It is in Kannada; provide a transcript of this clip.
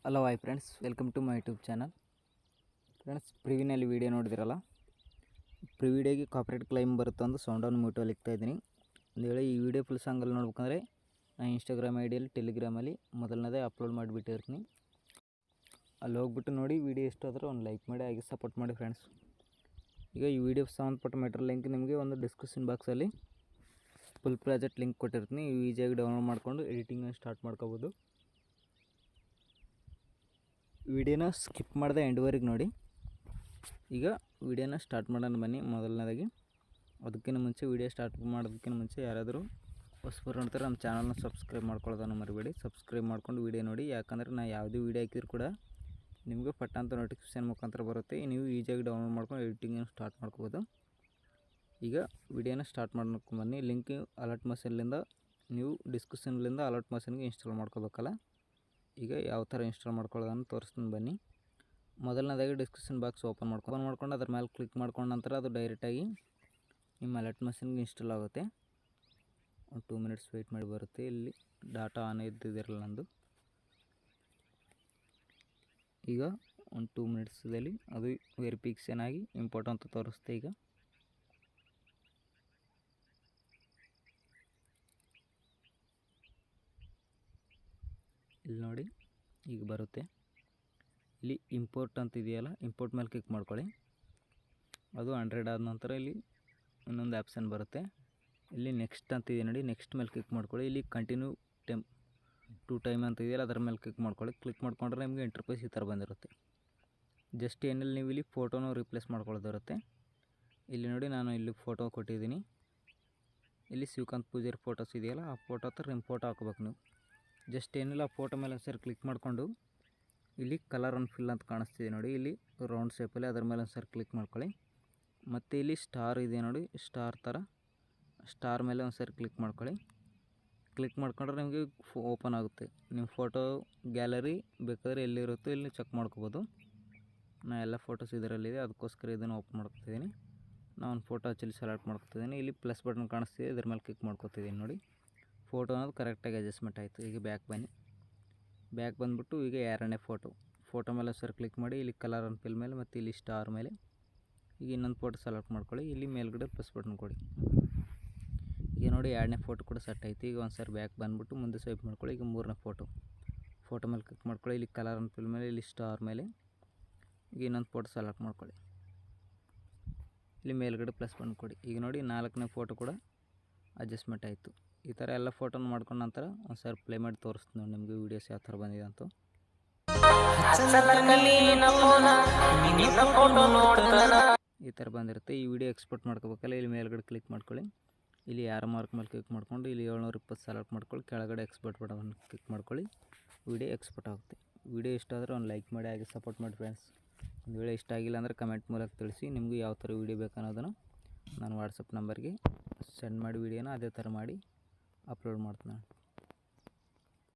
Hello hi friends, welcome to my YouTube channel. Friends, ಪ್ರಿವಿನಲ್ಲಿ ವೀಡಿಯೋ ನೋಡಿದಿರಲ್ಲ, ಪ್ರಿವಿಡಿಯೋಗೆ ಕಾಪಿರೈಟ್ ಕ್ಲೈಮ್ ಬರುತ್ತೆ ಒಂದು ಸೌಂಡನ್ನು ಮ್ಯೂಟಲ್ಲಿ ಇಕ್ತಾ ಇದ್ದೀನಿ. ಒಂದು ವೇಳೆ ಈ ವಿಡಿಯೋ ಫುಲ್ ಸಾಂಗಲ್ಲಿ ನೋಡ್ಬೇಕಂದ್ರೆ ನಾನು ಇನ್ಸ್ಟಾಗ್ರಾಮ್ ಐಡಿಯಲ್ಲಿ ಟೆಲಿಗ್ರಾಮಲ್ಲಿ ಮೊದಲನೇದೇ ಅಪ್ಲೋಡ್ ಮಾಡಿಬಿಟ್ಟಿರ್ತೀನಿ. ಅಲ್ಲಿ ಹೋಗ್ಬಿಟ್ಟು ನೋಡಿ, ವಿಡಿಯೋ ಇಷ್ಟ ಆದರೆ ಒಂದು ಲೈಕ್ ಮಾಡಿ, ಹಾಗೆ ಸಪೋರ್ಟ್ ಮಾಡಿ ಫ್ರೆಂಡ್ಸ್. ಈಗ ಈ ವಿಡಿಯೋಗೆ ಸಂಬಂಧಪಟ್ಟ ಮೆಟೀರಿಯಲ್ ಲಿಂಕ್ ನಿಮಗೆ ಒಂದು ಡಿಸ್ಕ್ರಿಪ್ಷನ್ ಬಾಕ್ಸಲ್ಲಿ ಫುಲ್ ಪ್ರಾಜೆಕ್ಟ್ ಲಿಂಕ್ ಕೊಟ್ಟಿರ್ತೀನಿ. ಈಸಿಯಾಗಿ ಡೌನ್ಲೋಡ್ ಮಾಡಿಕೊಂಡು ಎಡಿಟಿಂಗನ್ನು ಸ್ಟಾರ್ಟ್ ಮಾಡ್ಕೋಬೋದು. ವಿಡಿಯೋನ ಸ್ಕಿಪ್ ಮಾಡಿದೆ ಎಂಡ್ವರೆಗೆ ನೋಡಿ. ಈಗ ವಿಡಿಯೋನ ಸ್ಟಾರ್ಟ್ ಮಾಡೋಣ ಬನ್ನಿ. ಮೊದಲನೇದಾಗಿ ಅದಕ್ಕಿಂತ ಮುಂಚೆ, ವಿಡಿಯೋ ಸ್ಟಾರ್ಟ್ ಮಾಡೋದಕ್ಕಿಂತ ಮುಂಚೆ ಯಾರಾದರೂ ಹೊಸಬರು ನೋಡ್ತಾರೆ ನಮ್ಮ ಚಾನಲ್ನ ಸಬ್ಸ್ಕ್ರೈಬ್ ಮಾಡ್ಕೊಳ್ಳೋದನ್ನು ಮರಿಬೇಡಿ. ಸಬ್ಸ್ಕ್ರೈಬ್ ಮಾಡ್ಕೊಂಡು ವಿಡಿಯೋ ನೋಡಿ, ಯಾಕಂದರೆ ನಾನು ಯಾವುದೇ ವಿಡಿಯೋ ಹಾಕಿದ್ರು ಕೂಡ ನಿಮಗೆ ಪಟ್ಟಂತ ನೋಟಿಫಿಕೇಷನ್ ಮುಖಾಂತರ ಬರುತ್ತೆ. ನೀವು ಈಸಿಯಾಗಿ ಡೌನ್ಲೋಡ್ ಮಾಡ್ಕೊಂಡು ಎಡಿಟಿಂಗನ್ನು ಸ್ಟಾರ್ಟ್ ಮಾಡ್ಕೋಬೋದು. ಈಗ ವಿಡಿಯೋನ ಸ್ಟಾರ್ಟ್ ಮಾಡ್ಕೊಂಡು ಬನ್ನಿ. ಲಿಂಕ್ ಅಲರ್ಟ್ ಮಷೀನ್ಲಿಂದ ನೀವು ಡಿಸ್ಕ್ರಿಪ್ಷನ್ಲಿಂದ ಅಲರ್ಟ್ ಮಷೀನ್ಗೆ ಇನ್ಸ್ಟಾಲ್ ಮಾಡ್ಕೋಬೇಕಲ್ಲ. ಈಗ ಯಾವ ಥರ ಇನ್ಸ್ಟಾಲ್ ಮಾಡ್ಕೊಳ್ಳೋದನ್ನು ತೋರಿಸ್ತೀನಿ ಬನ್ನಿ. ಮೊದಲನೇದಾಗಿ ಡಿಸ್ಕ್ರಿಪ್ಷನ್ ಬಾಕ್ಸ್ ಓಪನ್ ಮಾಡ್ಕೊಂಡು ಅದ್ರ ಮೇಲೆ ಕ್ಲಿಕ್ ಮಾಡ್ಕೊಂಡ ನಂತರ ಅದು ಡೈರೆಕ್ಟಾಗಿ ನಿಮ್ಮ ಅಲರ್ಟ್ ಮಷೀನ್ಗೆ ಇನ್ಸ್ಟಾಲ್ ಆಗುತ್ತೆ. ಒಂದು 2 ಮಿನಿಟ್ಸ್ ವೆಯ್ಟ್ ಮಾಡಿ ಬರುತ್ತೆ. ಇಲ್ಲಿ ಡಾಟಾ ಆನ್ ಇದ್ದಿರಲ್ಲ ನಂದು. ಈಗ ಒಂದು 2 ಮಿನಿಟ್ಸಲ್ಲಿ ಅದು ವೆರಿಫಿಕೇಷನ್ ಆಗಿ ಇಂಪೋರ್ಟ್ ಅಂತ ತೋರಿಸುತ್ತೆ. ಈಗ ಇಲ್ಲಿ ನೋಡಿ, ಈಗ ಬರುತ್ತೆ. ಇಲ್ಲಿ ಇಂಪೋರ್ಟ್ ಅಂತ ಇದೆಯಲ್ಲ, ಇಂಪೋರ್ಟ್ ಮೇಲೆ ಕ್ಲಿಕ್ ಮಾಡ್ಕೊಳ್ಳಿ. ಅದು 100 ಆದ ನಂತರ ಇಲ್ಲಿ ಇನ್ನೊಂದು ಆಪ್ಷನ್ ಬರುತ್ತೆ. ಇಲ್ಲಿ ನೆಕ್ಸ್ಟ್ ಅಂತ ಇದೆ ನೋಡಿ, ನೆಕ್ಸ್ಟ್ ಮೇಲೆ ಕ್ಲಿಕ್ ಮಾಡ್ಕೊಳ್ಳಿ. ಇಲ್ಲಿ ಕಂಟಿನ್ಯೂ ಟು ಟೈಮ್ ಅಂತ ಇದೆಯಲ್ಲ, ಅದರ ಮೇಲೆ ಕ್ಲಿಕ್ ಮಾಡ್ಕೊಳ್ಳಿ. ಕ್ಲಿಕ್ ಮಾಡ್ಕೊಂಡ್ರೆ ನಿಮಗೆ ಇಂಟರ್ಫೇಸ್ ಈ ಥರ ಬಂದಿರುತ್ತೆ. ಜಸ್ಟ್ ಏನಿಲ್ಲ, ನೀವು ಇಲ್ಲಿ ಫೋಟೋನ ರಿಪ್ಲೇಸ್ ಮಾಡ್ಕೊಳ್ಳೋದಿರುತ್ತೆ. ಇಲ್ಲಿ ನೋಡಿ, ನಾನು ಇಲ್ಲಿ ಫೋಟೋ ಕೊಟ್ಟಿದ್ದೀನಿ. ಇಲ್ಲಿ ಶಿವಕಾಂತ್ ಪೂಜಾರಿ ಫೋಟೋಸ್ ಇದೆಯಲ್ಲ, ಆ ಫೋಟೋ ಹತ್ರ ನಿಮ್ಮ ಫೋಟೋ ಹಾಕ್ಬೇಕು ನೀವು. ಜಸ್ಟ್ ಏನಿಲ್ಲ, ಆ ಫೋಟೋ ಮೇಲೆ ಒಂದ್ಸರಿ ಕ್ಲಿಕ್ ಮಾಡಿಕೊಂಡು ಇಲ್ಲಿ ಕಲರ್ ಆ್ಯಂಡ್ ಫಿಲ್ ಅಂತ ಕಾಣಿಸ್ತಿದೆ ನೋಡಿ, ಇಲ್ಲಿ ರೌಂಡ್ ಶೇಪಲ್ಲಿ ಅದರ ಮೇಲೆ ಒಂದ್ಸರಿ ಕ್ಲಿಕ್ ಮಾಡ್ಕೊಳ್ಳಿ. ಮತ್ತು ಇಲ್ಲಿ ಸ್ಟಾರ್ ಇದೆ ನೋಡಿ, ಸ್ಟಾರ್ ಥರ, ಸ್ಟಾರ್ ಮೇಲೆ ಒಂದ್ಸರಿ ಕ್ಲಿಕ್ ಮಾಡ್ಕೊಳ್ಳಿ. ಕ್ಲಿಕ್ ಮಾಡ್ಕೊಂಡ್ರೆ ನಿಮಗೆ ಓಪನ್ ಆಗುತ್ತೆ. ನಿಮ್ಮ ಫೋಟೋ ಗ್ಯಾಲರಿ ಬೇಕಾದರೆ ಎಲ್ಲಿರುತ್ತೋ ಇಲ್ಲಿ ಚೆಕ್ ಮಾಡ್ಕೋಬೋದು. ನಾನು ಎಲ್ಲ ಫೋಟೋಸ್ ಇದರಲ್ಲಿದೆ, ಅದಕ್ಕೋಸ್ಕರ ಇದನ್ನು ಓಪನ್ ಮಾಡ್ಕೊತಿದ್ದೀನಿ. ನಾನು ಒಂದು ಫೋಟೋ ಹಚ್ಚಲಿ ಸೆಲೆಕ್ಟ್ ಮಾಡ್ಕೊತಿದ್ದೀನಿ. ಇಲ್ಲಿ ಪ್ಲಸ್ ಬಟನ್ ಕಾಣಿಸ್ತಿದೆ, ಇದ್ರ ಮೇಲೆ ಕ್ಲಿಕ್ ಮಾಡ್ಕೊತಿದ್ದೀನಿ ನೋಡಿ. ಫೋಟೋ ಅನ್ನೋದು ಕರೆಕ್ಟಾಗಿ ಅಡ್ಜಸ್ಟ್ಮೆಂಟ್ ಆಯಿತು. ಈಗ ಬ್ಯಾಕ್ ಬನ್ನಿ. ಬ್ಯಾಕ್ ಬಂದುಬಿಟ್ಟು ಈಗ ಎರಡನೇ ಫೋಟೋ ಮೇಲೆ ಸರ್ ಕ್ಲಿಕ್ ಮಾಡಿ. ಇಲ್ಲಿ ಕಲರ್ ಆ್ಯಂಡ್ ಫಿಲ್ ಮೇಲೆ ಮತ್ತು ಇಲ್ಲಿ ಸ್ಟಾರ್ ಮೇಲೆ ಈಗ ಇನ್ನೊಂದು ಫೋಟೋ ಸೆಲೆಕ್ಟ್ ಮಾಡ್ಕೊಳ್ಳಿ. ಇಲ್ಲಿ ಮೇಲ್ಗಡೆ ಪ್ಲಸ್ ಬಟನ್ ಕೊಡಿ. ಈಗ ನೋಡಿ, ಎರಡನೇ ಫೋಟೋ ಕೂಡ ಸೆಟ್ ಆಯಿತು. ಈಗ ಒಂದು ಸರಿ ಬ್ಯಾಕ್ ಬಂದುಬಿಟ್ಟು ಮುಂದೆ ಸ್ವೈಪ್ ಮಾಡ್ಕೊಳ್ಳಿ. ಈಗ ಮೂರನೇ ಫೋಟೋ ಮೇಲೆ ಕ್ಲಿಕ್ ಮಾಡ್ಕೊಳ್ಳಿ. ಇಲ್ಲಿ ಕಲರ್ ಆ್ಯಂಡ್ ಫಿಲ್ ಮೇಲೆ, ಇಲ್ಲಿ ಸ್ಟಾರ್ ಮೇಲೆ ಈಗ ಇನ್ನೊಂದು ಫೋಟೋ ಸೆಲೆಕ್ಟ್ ಮಾಡ್ಕೊಳ್ಳಿ. ಇಲ್ಲಿ ಮೇಲ್ಗಡೆ ಪ್ಲಸ್ ಬಟನ್ ಕೊಡಿ. ಈಗ ನೋಡಿ, ನಾಲ್ಕನೇ ಫೋಟೋ ಕೂಡ ಅಡ್ಜಸ್ಟ್ಮೆಂಟ್ ಆಯಿತು. ಈ ಥರ ಎಲ್ಲ ಫೋಟೋನ ಮಾಡ್ಕೊಂಡ ನಂತರ ಒಂದು ಸಾರಿ ಪ್ಲೇ ಮಾಡಿ ತೋರಿಸ್ತೀನಿ ನೋಡಿ ನಿಮಗೆ ವೀಡಿಯೋಸ್ ಯಾವ ಥರ ಬಂದಿದೆ ಅಂತ. ಈ ಥರ ಬಂದಿರುತ್ತೆ. ಈ ವಿಡಿಯೋ ಎಕ್ಸ್ಪೋರ್ಟ್ ಮಾಡ್ಕೋಬೇಕಲ್ಲ, ಇಲ್ಲಿ ಮೇಲ್ಗಡೆ ಕ್ಲಿಕ್ ಮಾಡ್ಕೊಳ್ಳಿ. ಇಲ್ಲಿ ಯಾರ ಮಾರ್ಕ್ ಮೇಲೆ ಕ್ಲಿಕ್ ಮಾಡ್ಕೊಂಡು ಇಲ್ಲಿ 720 ಸೆಲೆಕ್ಟ್ ಮಾಡ್ಕೊಳ್ಳಿ. ಕೆಳಗಡೆ ಎಕ್ಸ್ಪೋರ್ಟ್ ಬಟನ್ ಕ್ಲಿಕ್ ಮಾಡ್ಕೊಳ್ಳಿ. ವಿಡಿಯೋ ಎಕ್ಸ್ಪೋರ್ಟ್ ಆಗುತ್ತೆ. ವಿಡಿಯೋ ಇಷ್ಟ ಆದರೆ ಒಂದು ಲೈಕ್ ಮಾಡಿ, ಹಾಗೆ ಸಪೋರ್ಟ್ ಮಾಡಿ ಫ್ರೆಂಡ್ಸ್. ಒಂದು ವೇಳೆ ಇಷ್ಟ ಆಗಿಲ್ಲ ಅಂದರೆ ಕಮೆಂಟ್ ಮೂಲಕ ತಿಳಿಸಿ. ನಿಮಗೂ ಯಾವ ಥರ ವಿಡಿಯೋ ಬೇಕನ್ನೋದನ್ನು ನಾನು ವಾಟ್ಸಪ್ ನಂಬರ್ಗೆ ಸೆಂಡ್ ಮಾಡಿ ವಿಡಿಯೋನ ಅದೇ ಥರ ಮಾಡಿ ಅಪ್ಲೋಡ್ ಮಾಡ್ತೀನಿ.